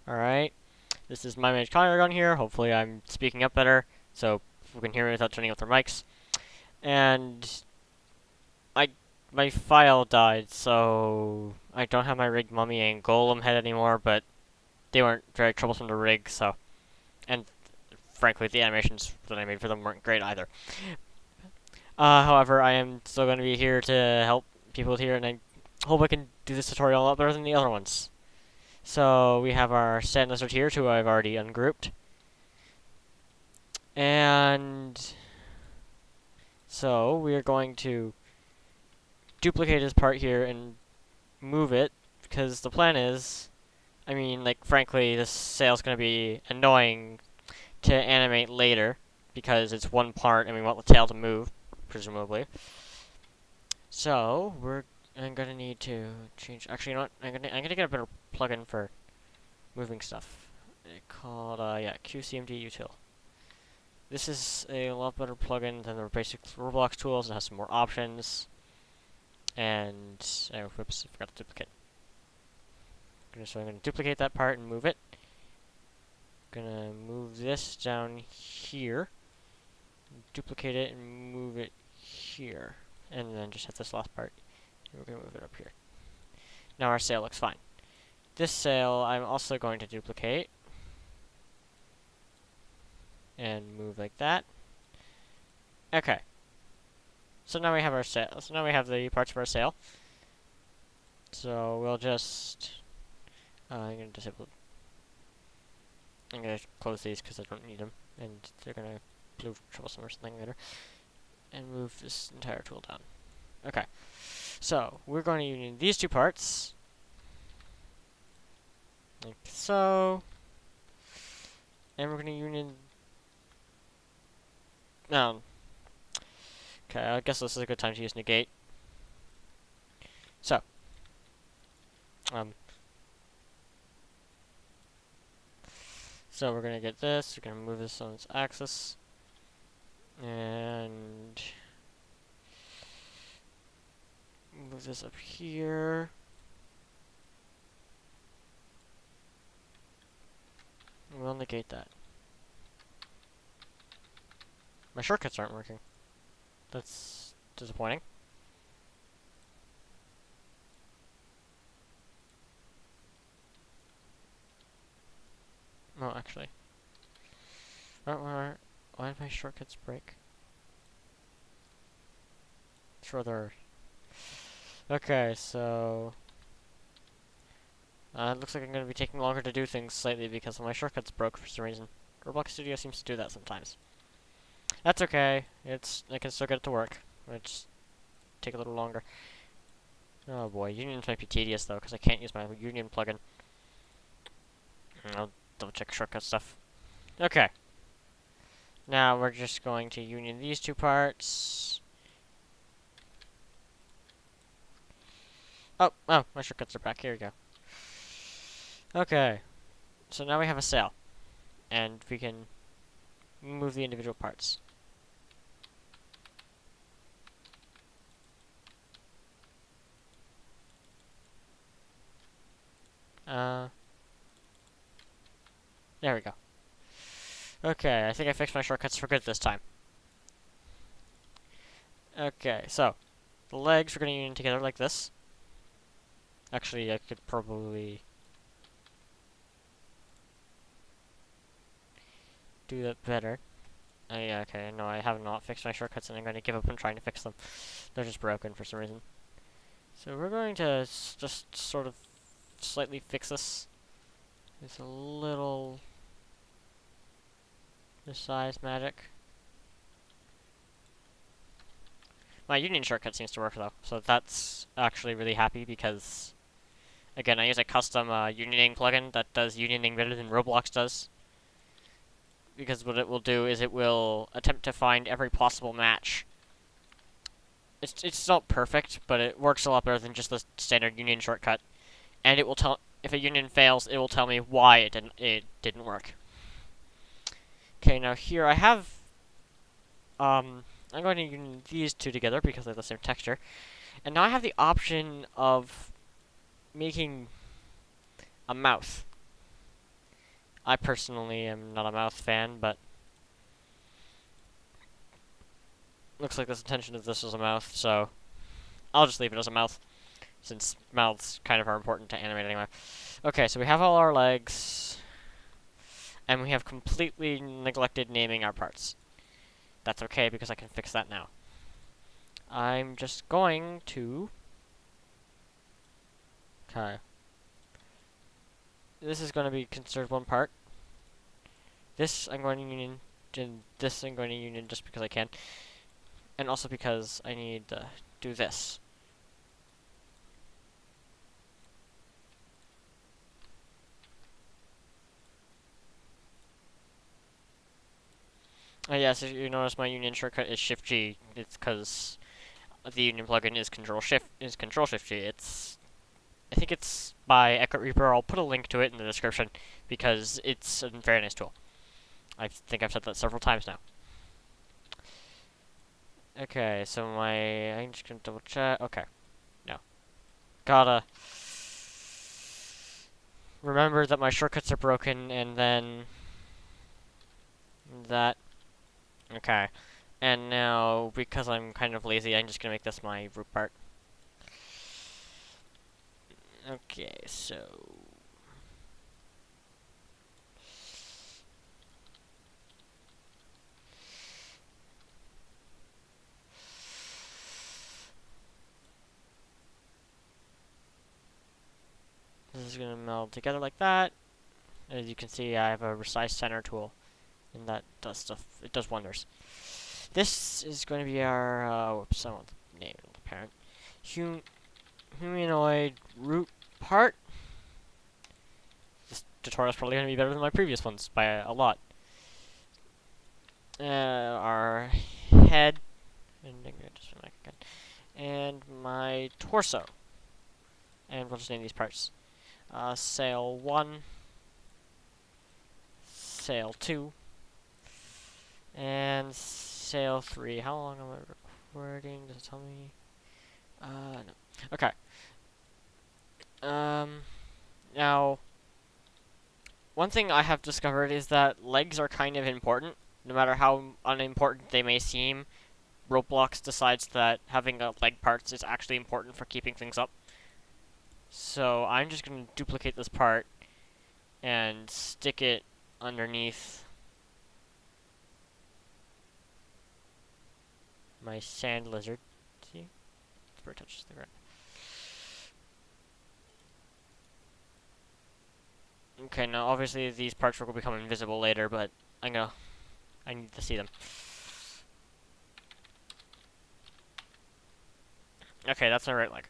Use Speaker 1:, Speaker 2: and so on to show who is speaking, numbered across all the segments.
Speaker 1: Alright, this is my mage Conragon here. Hopefully I'm speaking up better, so we can hear me without turning off their mics. And I my file died, so I don't have my rigged mummy and golem head anymore, but they weren't very troublesome to rig, so and frankly the animations that I made for them weren't great either. However, I am still going to be here to help people here, and I hope I can do this tutorial a lot better than the other ones. So we have our sand lizard here, who I've already ungrouped. And so we are going to duplicate his part here and move it, because the plan is, I mean, like, frankly, this sail's going to be annoying to animate later, because it's one part and we want the tail to move, presumably. So I'm gonna need to change. Actually, you know what? I'm gonna get a better plugin for moving stuff. Called yeah, QCMD util. This is a lot better plugin than the basic Roblox tools. It has some more options. And whoops, I forgot to duplicate. So I'm gonna duplicate that part and move it. Gonna move this down here. Duplicate it and move it here. And then just hit this last part. And we're gonna move it up here. Now our sail looks fine. This sail I'm also going to duplicate and move like that. Okay. So now we have our sail. So now we have the parts of our sail. So we'll just I'm gonna disable. I'm gonna close these because I don't need them, and they're gonna prove troublesome or something later. And move this entire tool down. Okay. So we're going to union these two parts. Like so. And we're going to union... No. Okay, I guess this is a good time to use negate. So. So we're going to get this. We're going to move this on its axis. And... move this up here. We'll negate that. My shortcuts aren't working. That's disappointing. No, actually. Why did my shortcuts break? Sure, they're... Okay, so... it looks like I'm going to be taking longer to do things slightly because my shortcuts broke for some reason. Roblox Studio seems to do that sometimes. That's okay. I can still get it to work. It'll just take a little longer. Oh boy, unions might be tedious though, because I can't use my union plugin. I'll double check shortcut stuff. Okay. Now we're just going to union these two parts. Oh, my shortcuts are back. Here we go. Okay. So now we have a sail. And we can move the individual parts. There we go. Okay, I think I fixed my shortcuts for good this time. Okay, so the legs we're going to union together like this. Actually, I could probably do that better. Yeah, okay, no, I have not fixed my shortcuts and I'm going to give up on trying to fix them. They're just broken for some reason. So we're going to just sort of slightly fix this. It's a little Resize magic. My union shortcut seems to work though, so that's actually really happy because, again, I use a custom unioning plugin that does unioning better than Roblox does. Because what it will do is it will attempt to find every possible match. It's not perfect, but it works a lot better than just the standard union shortcut. And it will tell, if a union fails, it will tell me why it didn't work. Okay, now here I have, I'm going to union these two together because they have the same texture. And now I have the option of making a mouth. I personally am not a mouth fan, but looks like the intention of this is a mouth, so I'll just leave it as a mouth, since mouths kind of are important to animate anyway. Okay, so we have all our legs, and we have completely neglected naming our parts. That's okay, because I can fix that now. I'm just going to... Okay. This is going to be considered one part. This I'm going to union, and this I'm going to union just because I can. And also because I need to do this. Yes, if you notice my union shortcut is Shift G. It's because the union plugin is Control Shift G. I think it's by Echo Reaper. I'll put a link to it in the description because it's a very nice tool. I think I've said that several times now. Okay, so I'm just gonna double check. Okay, no, gotta remember that my shortcuts are broken, and then that. Okay, and now because I'm kind of lazy, I'm just gonna make this my root part. Okay, so this is gonna meld together like that. As you can see, I have a Resize center tool, and that does stuff. It does wonders. This is going to be our whoops, I want the name of the parent. Humanoid root part. This tutorial is probably going to be better than my previous ones by a lot. Our head, and my torso. And we'll just name these parts. Sail 1, Sail 2, and Sail 3. How long am I recording? Does it tell me? No. Okay. Now, one thing I have discovered is that legs are kind of important. No matter how unimportant they may seem, Roblox decides that having leg parts is actually important for keeping things up. So I'm just going to duplicate this part and stick it underneath my sand lizard. See? It's where it touches the ground. Okay, now obviously these parts will become invisible later, but I need to see them. Okay, that's my right leg.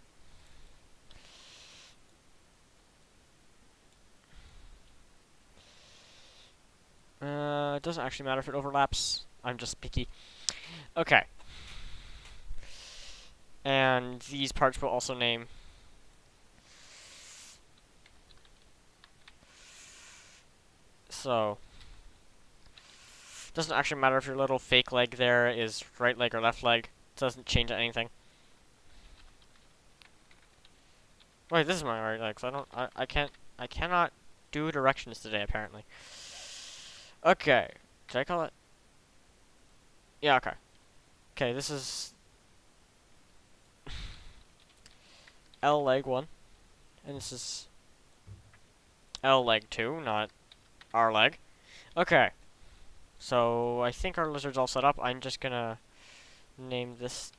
Speaker 1: It doesn't actually matter if it overlaps. I'm just picky. Okay. And these parts will also name. So, doesn't actually matter if your little fake leg there is right leg or left leg. It doesn't change anything. Wait, this is my right leg, so I cannot do directions today, apparently. Okay. Did I call it? Yeah, okay. Okay, this is L leg 1. And this is L leg 2, not R leg. Okay. So, I think our lizard's all set up. I'm just gonna name this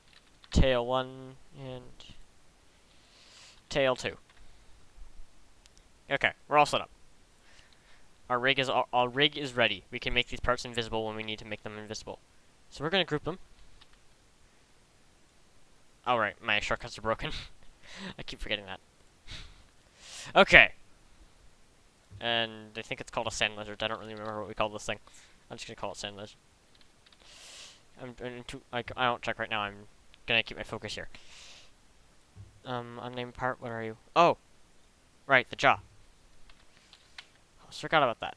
Speaker 1: tail 1 and tail 2. Okay, we're all set up. Our rig is ready. We can make these parts invisible when we need to make them invisible. So we're gonna group them. Oh right, my shortcuts are broken. I keep forgetting that. Okay. And I think it's called a sand lizard. I don't really remember what we call this thing. I'm just gonna call it sand lizard. I won't check right now. I'm gonna keep my focus here. Unnamed part. What are you? Oh, right, the jaw. I forgot about that.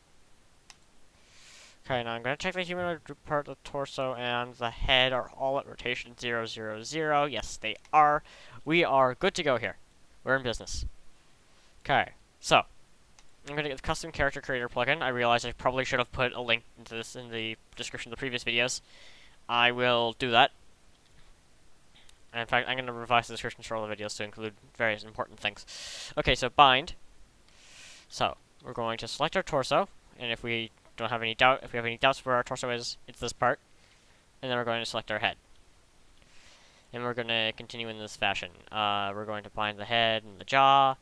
Speaker 1: Okay, now I'm gonna check the humanoid group part, the torso, and the head are all at rotation 0, 0, 0. Yes, they are. We are good to go here. We're in business. Okay, so I'm going to get the custom character creator plugin. I realize I probably should have put a link to this in the description of the previous videos. I will do that. And in fact, I'm going to revise the descriptions for all the videos to include various important things. Okay, so bind. So, we're going to select our torso, and if we don't have any doubt, if we have any doubts where our torso is, it's this part. And then we're going to select our head. And we're going to continue in this fashion. We're going to bind the head and the jaw,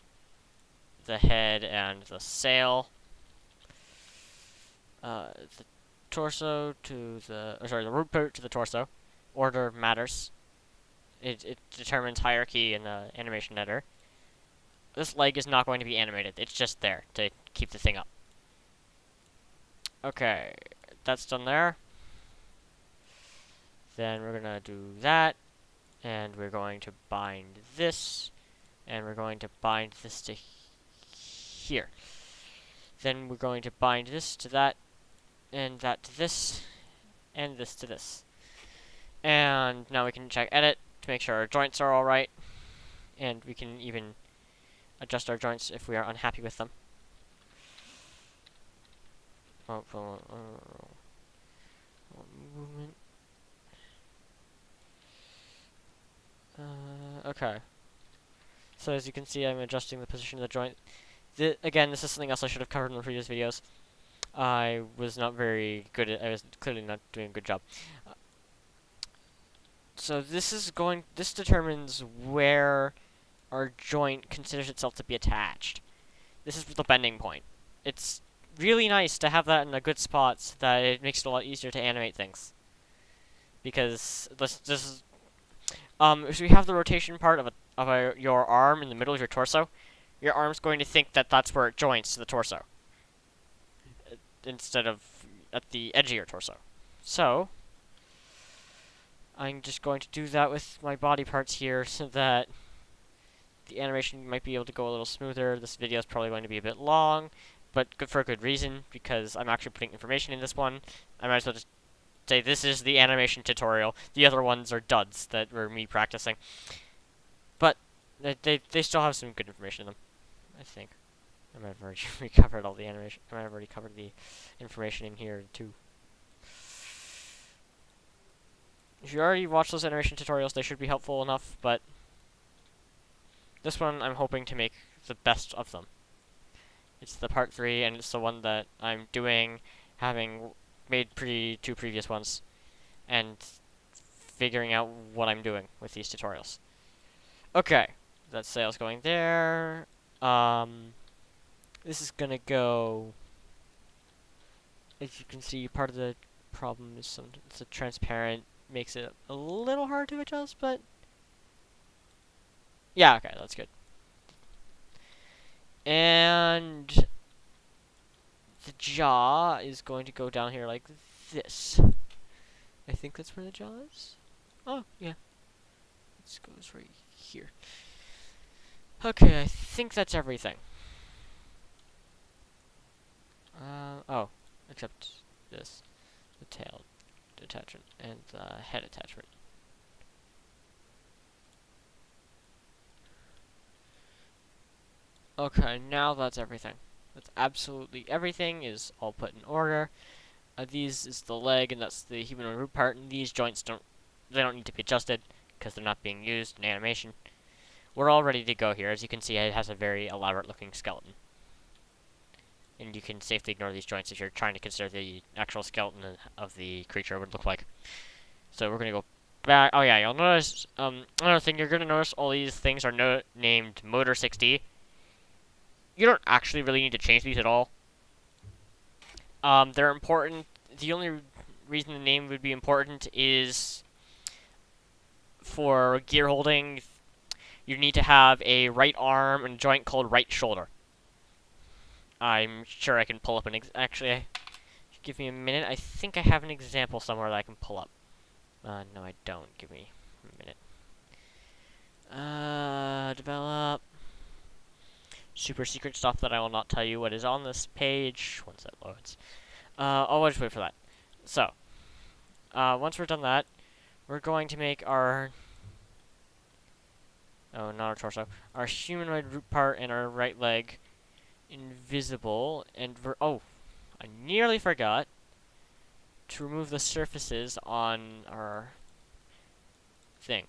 Speaker 1: the head and the sail, the torso to the, the root part to the torso. Order matters. It determines hierarchy in the animation editor. This leg is not going to be animated. It's just there to keep the thing up. Okay, that's done there. Then we're gonna do that, and we're going to bind this, and we're going to bind this to here. Then we're going to bind this to that, and that to this, and this to this. And now we can check edit to make sure our joints are alright, and we can even adjust our joints if we are unhappy with them. Movement. Okay. So as you can see, I'm adjusting the position of the joint. Again, this is something else I should have covered in the previous videos. I was not very good at, I was clearly not doing a good job. So this determines where our joint considers itself to be attached. This is the bending point. It's really nice to have that in a good spot so that it makes it a lot easier to animate things. Because if we have the rotation part of your arm in the middle of your torso, your arm's going to think that that's where it joins to the torso, instead of at the edge of your torso. So, I'm just going to do that with my body parts here so that the animation might be able to go a little smoother. This video is probably going to be a bit long, but good for a good reason, because I'm actually putting information in this one. I might as well just say this is the animation tutorial. The other ones are duds that were me practicing. But they still have some good information in them, I think. I might have already recovered all the animation. I might have already covered the information in here too. If you already watched those animation tutorials, they should be helpful enough, but this one I'm hoping to make the best of them. It's the part 3, and it's the one that I'm doing, having made two previous ones, and figuring out what I'm doing with these tutorials. Okay, that sail's going there. This is gonna go. As you can see, part of the problem is it's a transparent, makes it a little hard to adjust, but yeah, okay, that's good. And the jaw is going to go down here like this. I think that's where the jaw is. Oh, yeah. This goes right here. Okay, I think that's everything. Oh, except this. The tail attachment and the head attachment. Okay, now that's everything. That's absolutely everything is all put in order. These is the leg, and that's the humanoid root part, and these joints don't need to be adjusted because they're not being used in animation. We're all ready to go here. As you can see, it has a very elaborate looking skeleton. And you can safely ignore these joints if you're trying to consider the actual skeleton of the creature would look like. So we're going to go back. Oh yeah, you'll notice, another thing, you're going to notice all these things are named Motor 6D. You don't actually really need to change these at all. They're important. The only reason the name would be important is for gear holding. You need to have a right arm and a joint called right shoulder. I'm sure I can pull up an actually, give me a minute. I think I have an example somewhere that I can pull up. No, I don't. Give me a minute. Develop. Super secret stuff that I will not tell you what is on this page once it loads. I'll just wait for that. So, once we're done that, we're going to make our, oh, not our torso, our humanoid root part and our right leg invisible, and oh, I nearly forgot to remove the surfaces on our thing.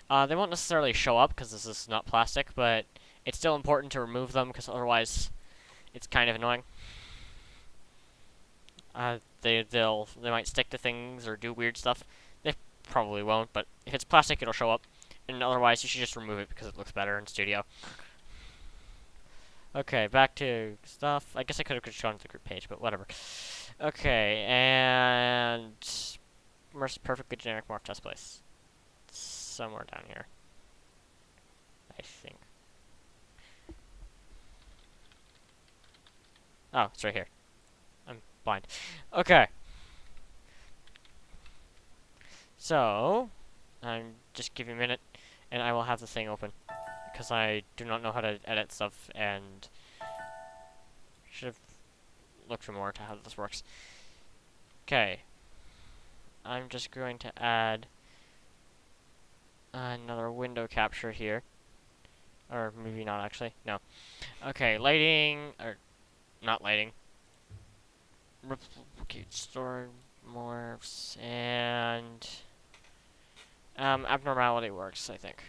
Speaker 1: They won't necessarily show up because this is not plastic, but it's still important to remove them because otherwise it's kind of annoying. They might stick to things or do weird stuff. They probably won't, but if it's plastic, it'll show up. And otherwise, you should just remove it because it looks better in Studio. Okay, back to stuff. I guess I could have just gone to the group page, but whatever. Okay, and perfectly generic morph test place. Somewhere down here, I think. Oh, it's right here. I'm blind. Okay. So, I'm just give you a minute, and I will have the thing open. Because I do not know how to edit stuff, and should have looked for more to how this works. Okay. I'm just going to add another window capture here. Or maybe not, actually. No. Okay, lighting, or not lighting. Replicate stored morphs, and abnormality works, I think.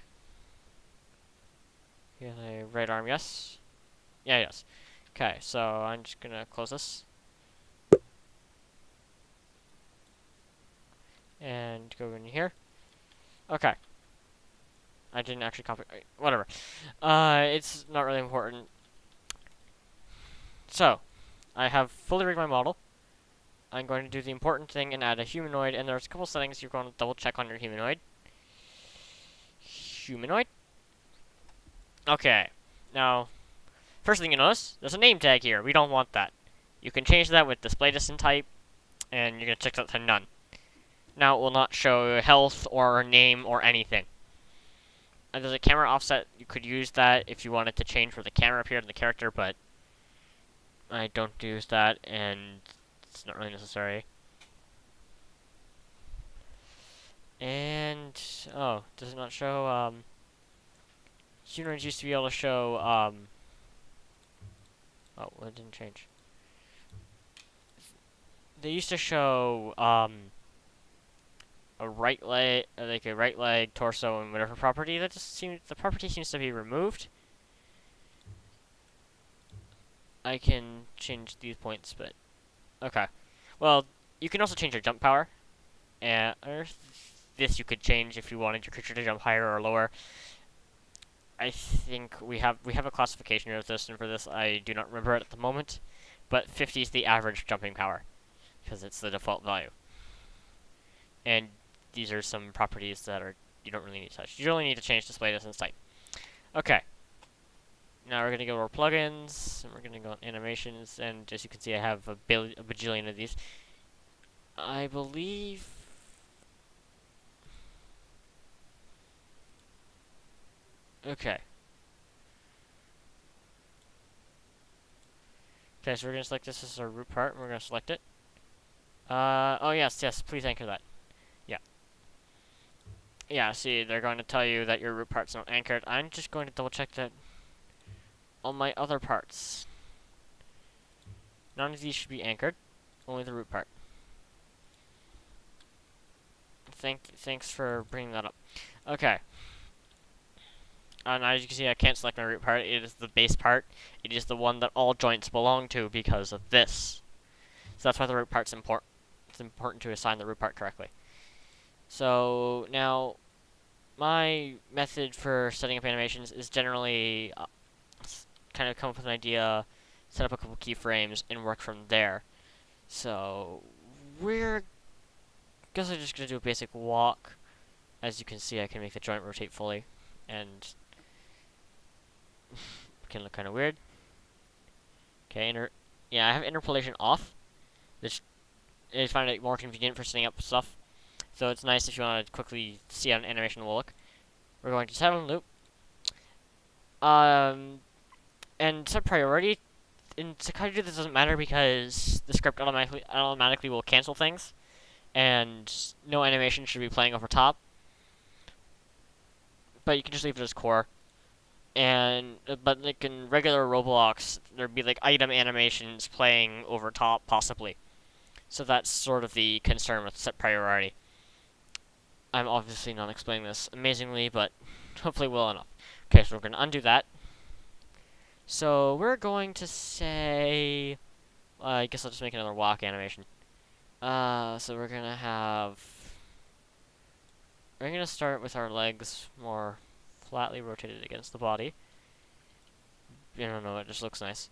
Speaker 1: Yeah, the right arm, yes? Yeah, yes. Okay, so I'm just gonna close this. And go in here. Okay. I didn't actually copy, whatever. It's not really important. So, I have fully rigged my model. I'm going to do the important thing and add a humanoid, and there's a couple settings you're going to double check on your humanoid. Humanoid? Okay. Now, first thing you notice, there's a name tag here. We don't want that. You can change that with display distance type, and you're going to check that to none. Now it will not show health or name or anything. And there's a camera offset. You could use that if you wanted to change where the camera appeared in the character, but I don't use that, and it's not really necessary. And, oh, does it not show, humanoids used to be able to show, oh, well, it didn't change. They used to show, a right leg, like a right leg, torso, and whatever property. That just seems, the property seems to be removed. I can change these points, but okay. Well, you can also change your jump power, and this you could change if you wanted your creature to jump higher or lower. I think we have a classification of this, and for this I do not remember it at the moment, but 50 is the average jumping power because it's the default value. And these are some properties that are you don't really need to touch. You only need to change display distance type. Okay. Now we're gonna go to our plugins, and we're gonna go on animations, and as you can see, I have a bajillion of these. I believe. Okay. Okay, so we're gonna select this as our root part, and we're gonna select it. Oh yes, yes, please anchor that. Yeah. Yeah, see, they're going to tell you that your root part's not anchored. I'm just going to double check that on my other parts. None of these should be anchored, only the root part. Thanks for bringing that up. Okay. And as you can see, I can't select my root part. It is the base part. It is the one that all joints belong to because of this. So that's why the root part's important. It's important to assign the root part correctly. So now, my method for setting up animations is generally kind of come up with an idea, set up a couple keyframes, and work from there. So guess I'm just gonna do a basic walk. As you can see, I can make the joint rotate fully, and it can look kind of weird. Okay, yeah, I have interpolation off, which I find it more convenient for setting up stuff. So it's nice if you want to quickly see how an animation will look. We're going to set on loop. And set priority. In Sekaiju, this doesn't matter because the script automatically will cancel things. And no animation should be playing over top. But you can just leave it as core. And but like in regular Roblox, there'd be like item animations playing over top, possibly. So that's sort of the concern with set priority. I'm obviously not explaining this amazingly, but hopefully well enough. Okay, so we're gonna undo that. So we're going to say, I guess I'll just make another walk animation. So we're gonna start with our legs more flatly rotated against the body. I don't know, it just looks nice.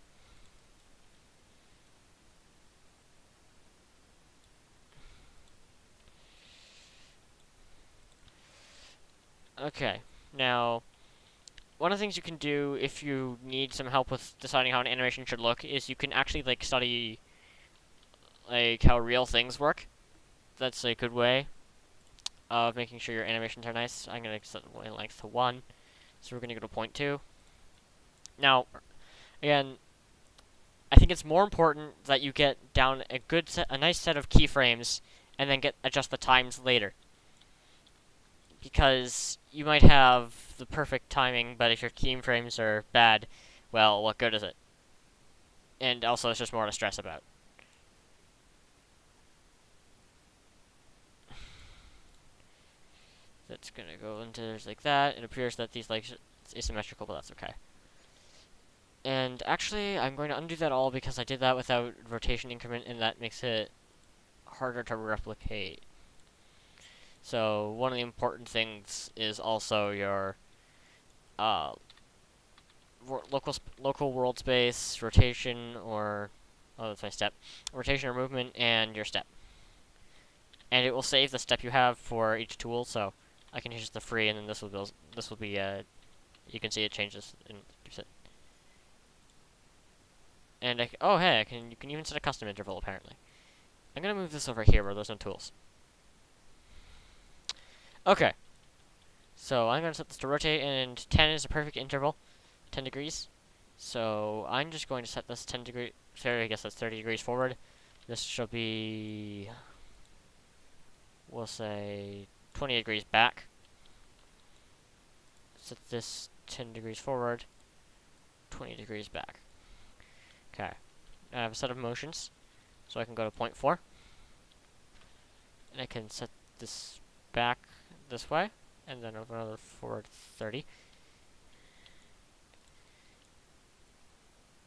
Speaker 1: Okay, now, one of the things you can do if you need some help with deciding how an animation should look is you can actually, like, study, like, how real things work. That's a good way of making sure your animations are nice. I'm gonna set the length to 1, so we're gonna go to 0.2. Now, again, I think it's more important that you get down a nice set of keyframes, and then adjust the times later. Because you might have the perfect timing, but if your keyframes are bad, well, what good is it? And also, it's just more to stress about. That's gonna go into like that. It appears that these legs it's asymmetrical, but that's okay. And actually, I'm going to undo that all because I did that without rotation increment, and that makes it harder to replicate. So one of the important things is also your local world space, rotation, or that's my step, rotation or movement, and your step. And it will save the step you have for each tool. So I can use the free, and then this will be you can see it changes and keeps it. And oh hey, you can even set a custom interval apparently. I'm gonna move this over here where there's no tools. Okay. So I'm going to set this to rotate, and 10 is a perfect interval, 10 degrees. So I'm just going to set this 10 degrees, sorry, I guess that's 30 degrees forward. This should be, we'll say, 20 degrees back. Set this 10 degrees forward, 20 degrees back. Okay. I have a set of motions, so I can go to 0.4. And I can set this back this way, and then another forward 30.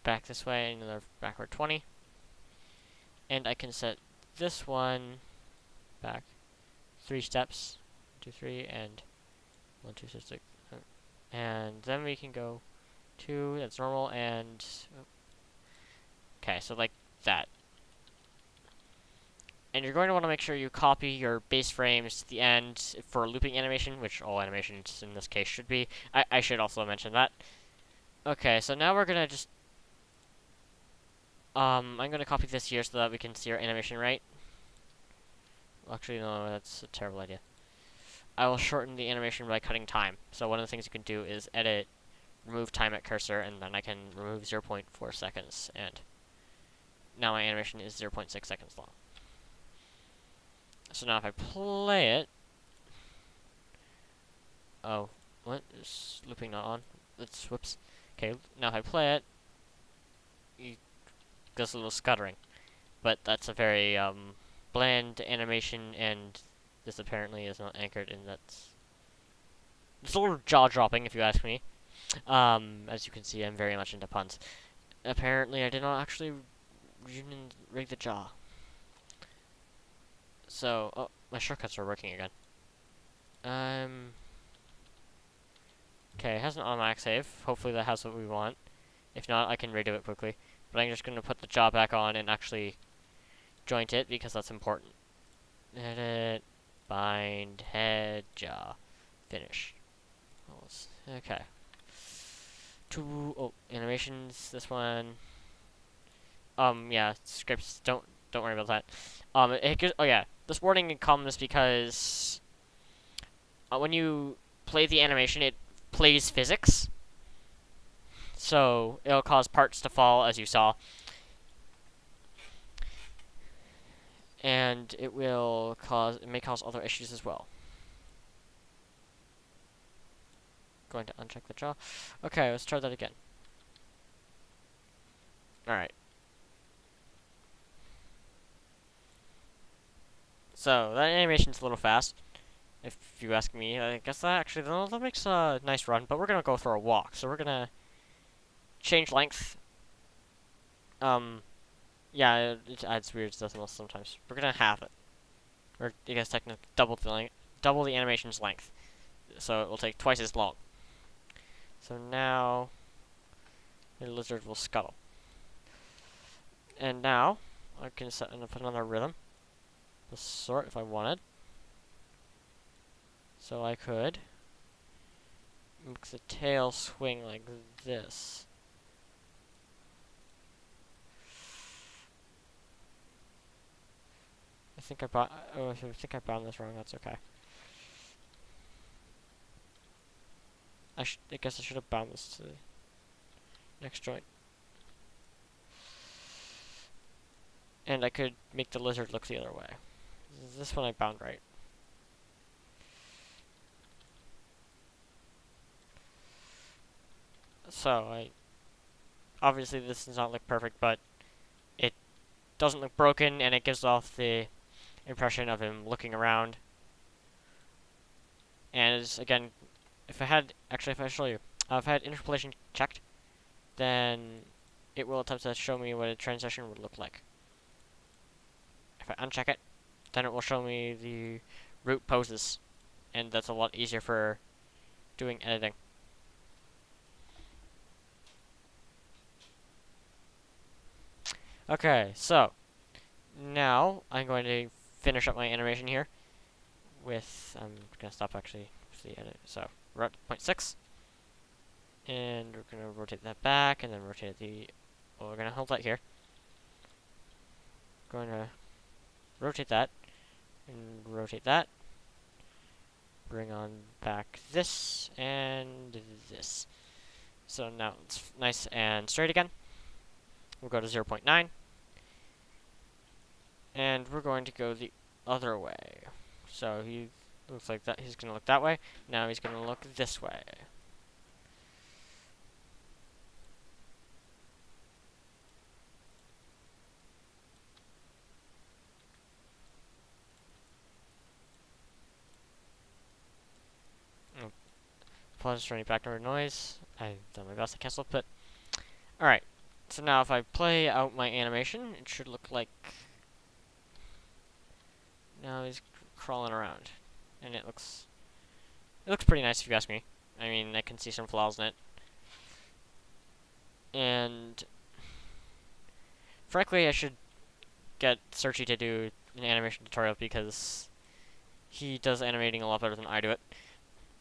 Speaker 1: Back this way, and another backward 20. And I can set this one back 3 steps, 2, 3, and 1, 2, 6, 6. And then we can go 2, that's normal, and okay, so like that. And you're going to want to make sure you copy your base frames to the end for looping animation, which all animations in this case should be. I should also mention that. Okay, so now we're gonna just I'm gonna copy this here so that we can see our animation right. Actually, no, that's a terrible idea. I will shorten the animation by cutting time. So one of the things you can do is edit, remove time at cursor, and then I can remove 0.4 seconds, and now my animation is 0.6 seconds long. So now if I play it, oh, what is looping not on? Let's whoops. Okay, now if I play it, it does a little scuttering, but that's a very bland animation, and this apparently is not anchored, and it's a little jaw-dropping if you ask me. As you can see, I'm very much into puns. Apparently, I did not actually rig the jaw. So, oh, my shortcuts are working again. Okay, it has an automatic save. Hopefully that has what we want. If not, I can redo it quickly. But I'm just going to put the jaw back on and actually joint it, because that's important. Edit, bind, head, jaw, finish. Okay. Animations, this one. Yeah, scripts, don't worry about that. Oh yeah, this warning comes because when you play the animation, it plays physics. So it'll cause parts to fall, as you saw. And it may cause other issues as well. going to uncheck the jaw. Okay, let's try that again. Alright. So, that animation's a little fast, if you ask me. I guess that actually, that makes a nice run, but we're gonna go for a walk. So we're gonna change length. Yeah, it adds weird decimals sometimes. We're gonna halve it. Or, I guess technically, double the animation's length. So it will take twice as long. So now, the lizard will scuttle. And now, I can set and put another rhythm. The sort if I wanted. So I could make the tail swing like this. I think I bound this wrong. That's okay. I guess I should have bound this to the next joint. And I could make the lizard look the other way. This one I bound right. So obviously this does not look perfect, but it doesn't look broken, and it gives off the impression of him looking around. And again, if I show you, if I had interpolation checked, then it will attempt to show me what a transition would look like. If I uncheck it, then it will show me the root poses, and that's a lot easier for doing editing. Okay, so now I'm going to finish up my animation here with, I'm going to stop actually with the edit. So we're at 0.6, and we're going to rotate that back, and then rotate well, we're going to hold that here. Going to rotate that, and rotate that. Bring on back this, and this. So now it's nice and straight again. We'll go to 0.9. And we're going to go the other way. So he looks like that. He's going to look that way. Now he's going to look this way. Apologies for any background noise. I've done my best to cancel it, but alright. So now if I play out my animation, it should look like now he's crawling around. And it looks pretty nice if you ask me. I mean, I can see some flaws in it. And frankly, I should get Searchy to do an animation tutorial because he does animating a lot better than I do it.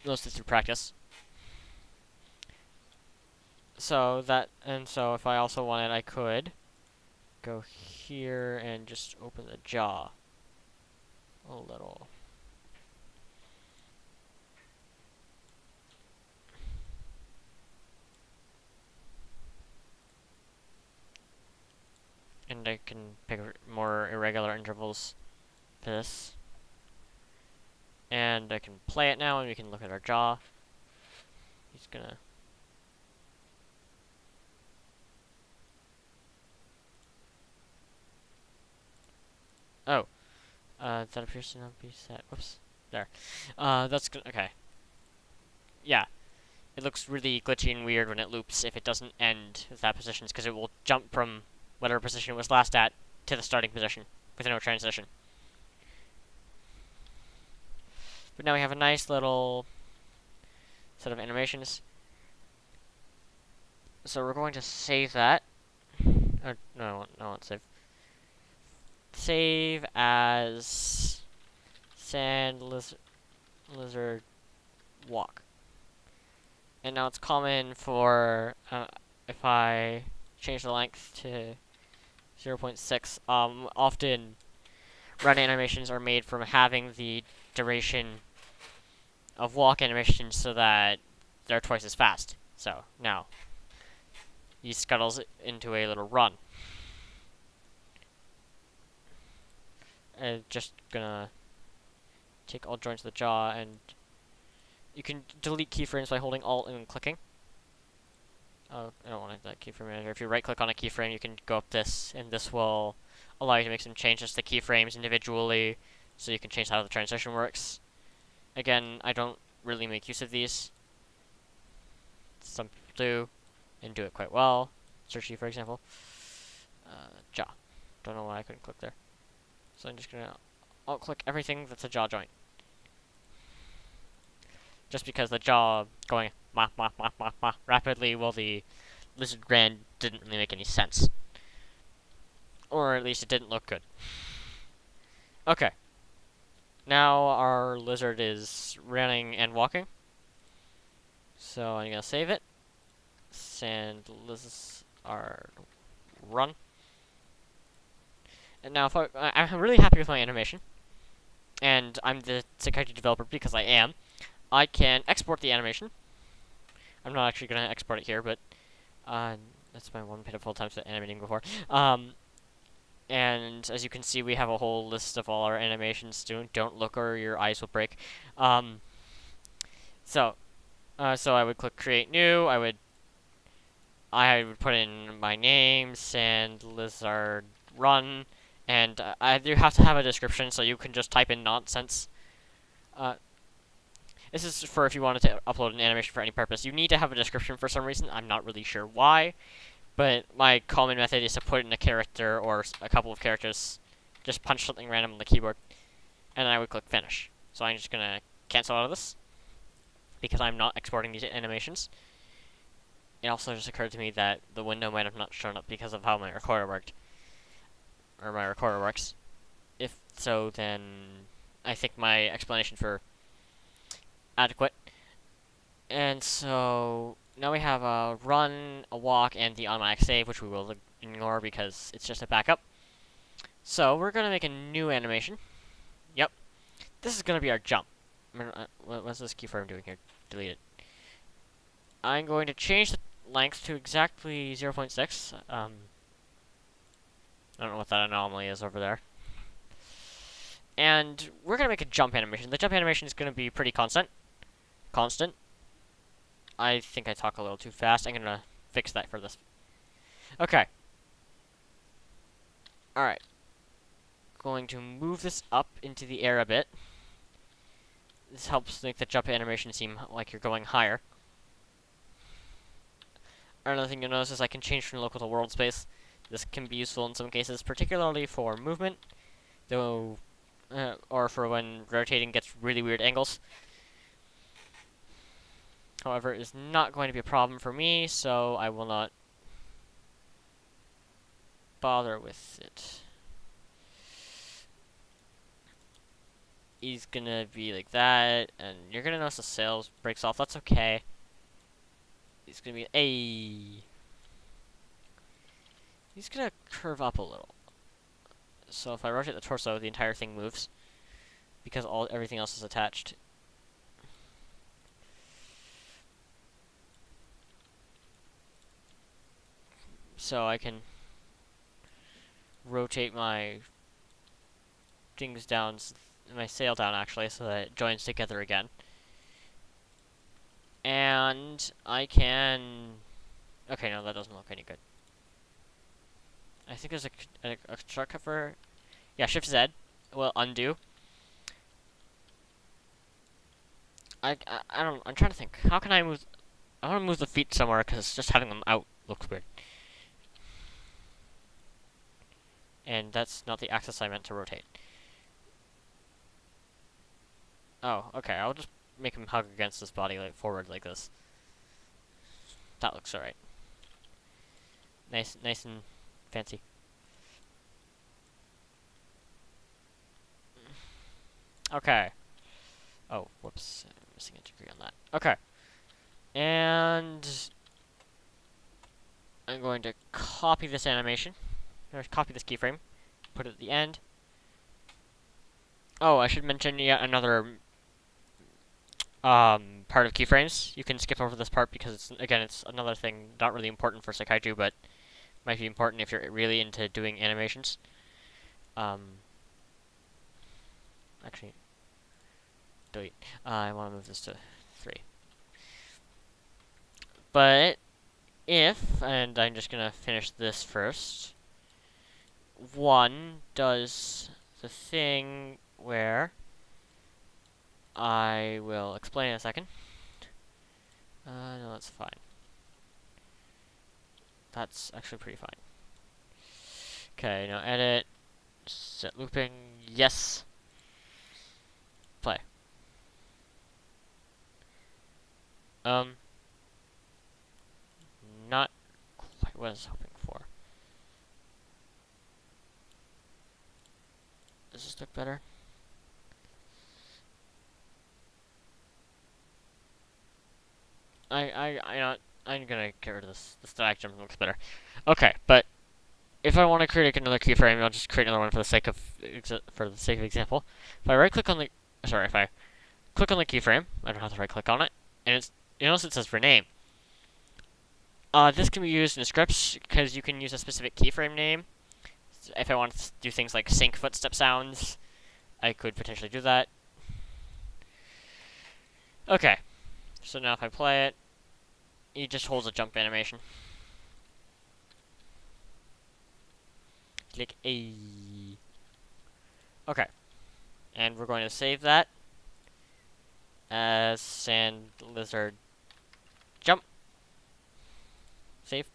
Speaker 1: Mostly through practice. So if I also wanted, I could go here and just open the jaw a little. And I can pick more irregular intervals for this. And I can play it now, and we can look at our jaw. He's gonna... Oh. That appears to not be set. Whoops. There. That's good. Okay. Yeah. It looks really glitchy and weird when it loops if it doesn't end with that position, because it will jump from whatever position it was last at to the starting position with no transition. But now we have a nice little set of animations. So we're going to save that. No, I won't save. Save as sand lizard walk. And now it's common for if I change the length to 0.6, often run animations are made from having the duration of walk animations so that they're twice as fast. So now he scuttles into a little run. Just gonna take all joints of the jaw and You can delete keyframes by holding Alt and clicking. Oh, I don't want that keyframe manager. If you right-click on a keyframe, you can go up this, and this will allow you to make some changes to keyframes individually, so you can change how the transition works. Again, I don't really make use of these. Some people do, and do it quite well. Searchy, for example. Jaw. Don't know why I couldn't click there. So I'm just gonna alt-click everything that's a jaw joint. Just because the jaw going ma ma ma ma ma rapidly while the lizard ran didn't really make any sense. Or at least it didn't look good. Okay. Now our lizard is running and walking. So I'm gonna save it. And lizards are run. And now if I'm really happy with my animation. And I'm the Sekaiju developer because I am. I can export the animation. I'm not actually going to export it here, but that's my one pitiful time to animating before. And as you can see, we have a whole list of all our animations. Don't look or your eyes will break. So I would click Create New. I would put in my name, Sand Lizard Run, and I do have to have a description, so you can just type in nonsense. This is for if you wanted to upload an animation for any purpose. You need to have a description for some reason. I'm not really sure why. But my common method is to put in a character or a couple of characters. Just punch something random on the keyboard. And then I would click Finish. So I'm just going to cancel out of this. Because I'm not exporting these animations. It also just occurred to me that the window might have not shown up because of how my recorder worked. Or my recorder works. If so, then I think my explanation for adequate. And so now we have a run, a walk, and the automatic save, which we will ignore because it's just a backup. So we're going to make a new animation. Yep. This is going to be our jump. What's this keyframe doing here? Delete it. I'm going to change the length to exactly 0.6. I don't know what that anomaly is over there. And we're going to make a jump animation. The jump animation is going to be pretty constant. I think I talk a little too fast. I'm going to fix that for this. Okay. Alright. Going to move this up into the air a bit. This helps make the jump animation seem like you're going higher. Another thing you'll notice is I can change from local to world space. This can be useful in some cases, particularly for movement, though, or for when rotating gets really weird angles. However, it is not going to be a problem for me, so I will not bother with it. He's gonna be like that, and you're gonna notice the sails breaks off. That's okay. He's gonna be He's gonna curve up a little. So if I rotate the torso, the entire thing moves because everything else is attached. So I can rotate my things down, my sail down actually, so that it joins together again. And I can... Okay, no, that doesn't look any good. I think there's a shortcut for... Yeah, Shift Z will undo. I'm trying to think. How can I move... I want to move the feet somewhere, because just having them out looks weird. And that's not the axis I meant to rotate. Oh, okay, I'll just make him hug against this body, like, forward like this. That looks alright. Nice and fancy. Okay. Oh, whoops. I'm missing a degree on that. Okay. And I'm going to copy this animation. Or copy this keyframe. Put it at the end. Oh, I should mention yet another part of keyframes. You can skip over this part because it's another thing not really important for Sekaiju, but might be important if you're really into doing animations. Actually, delete. I want to move this to 3. But if, and I'm just gonna finish this first, one does the thing where I will explain in a second. No, that's fine. That's actually pretty fine. Okay, now edit, set looping, yes. Play. Not quite what I was hoping for. Does this look better? I'm gonna get rid of this. This diagram looks better. Okay, but if I want to create another keyframe, I'll just create another one for the sake of example. If I right-click on the, sorry, if I click on the keyframe, I don't have to right-click on it, and it's, you notice it says rename. This can be used in scripts because you can use a specific keyframe name. If I want to do things like sync footstep sounds, I could potentially do that. Okay, so now if I play it, he just holds a jump animation. Click A. Okay, and we're going to save that as sand lizard jump. Save.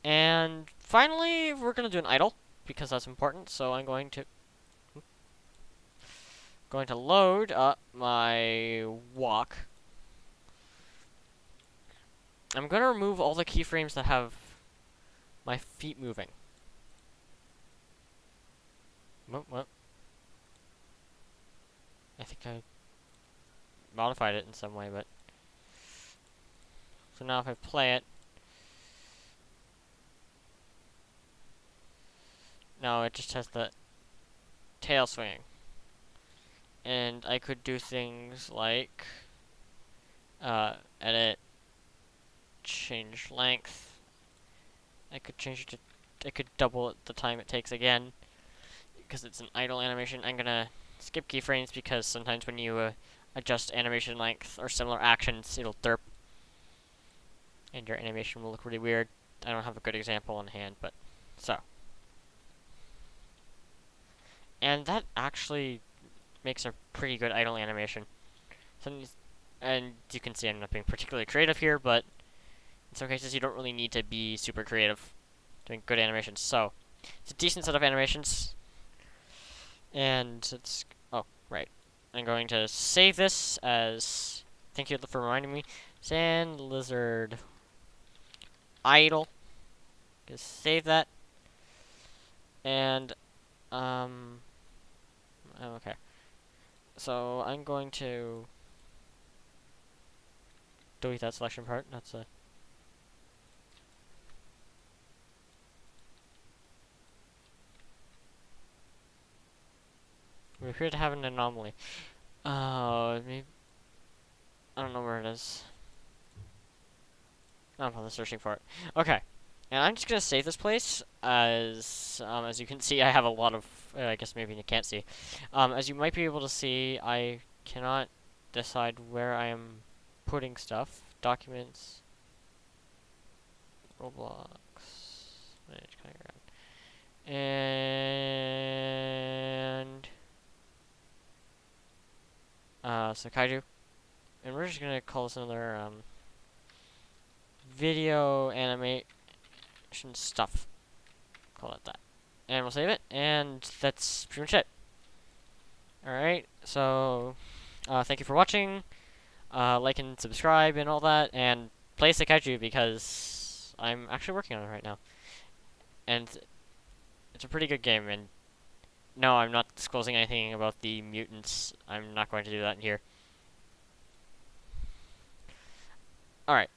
Speaker 1: And finally, we're going to do an idle because that's important. So I'm going to load up my walk. I'm going to remove all the keyframes that have my feet moving. What? I think I modified it in some way, but so now if I play it, now it just has the tail swinging. And I could do things like edit, change length. I could change it to, I could double it the time it takes again because it's an idle animation. I'm gonna skip keyframes because sometimes when you adjust animation length or similar actions, it'll derp, and your animation will look really weird. I don't have a good example on hand, but so. And that actually makes a pretty good idle animation. And you can see I'm not being particularly creative here, but in some cases you don't really need to be super creative doing good animations. So, it's a decent set of animations. And it's, oh, right. I'm going to save this as, thank you for reminding me, Sand Lizard Idle. Just save that. And, okay. So, I'm going to delete that selection part. That's a... We appear to have an anomaly. Maybe... I don't know where it is. I don't know, searching for it. Okay. And I'm just gonna save this place as you can see, I have a lot of, I guess maybe you can't see. As you might be able to see, I cannot decide where I am putting stuff. Documents, Roblox, manage background, and Sekaiju. And we're just gonna call this another video animation stuff. Call it that. And we'll save it, and that's pretty much it. Alright, so thank you for watching. Like and subscribe and all that, and play Sekaiju because I'm actually working on it right now. And it's a pretty good game, and no, I'm not disclosing anything about the mutants. I'm not going to do that in here. Alright.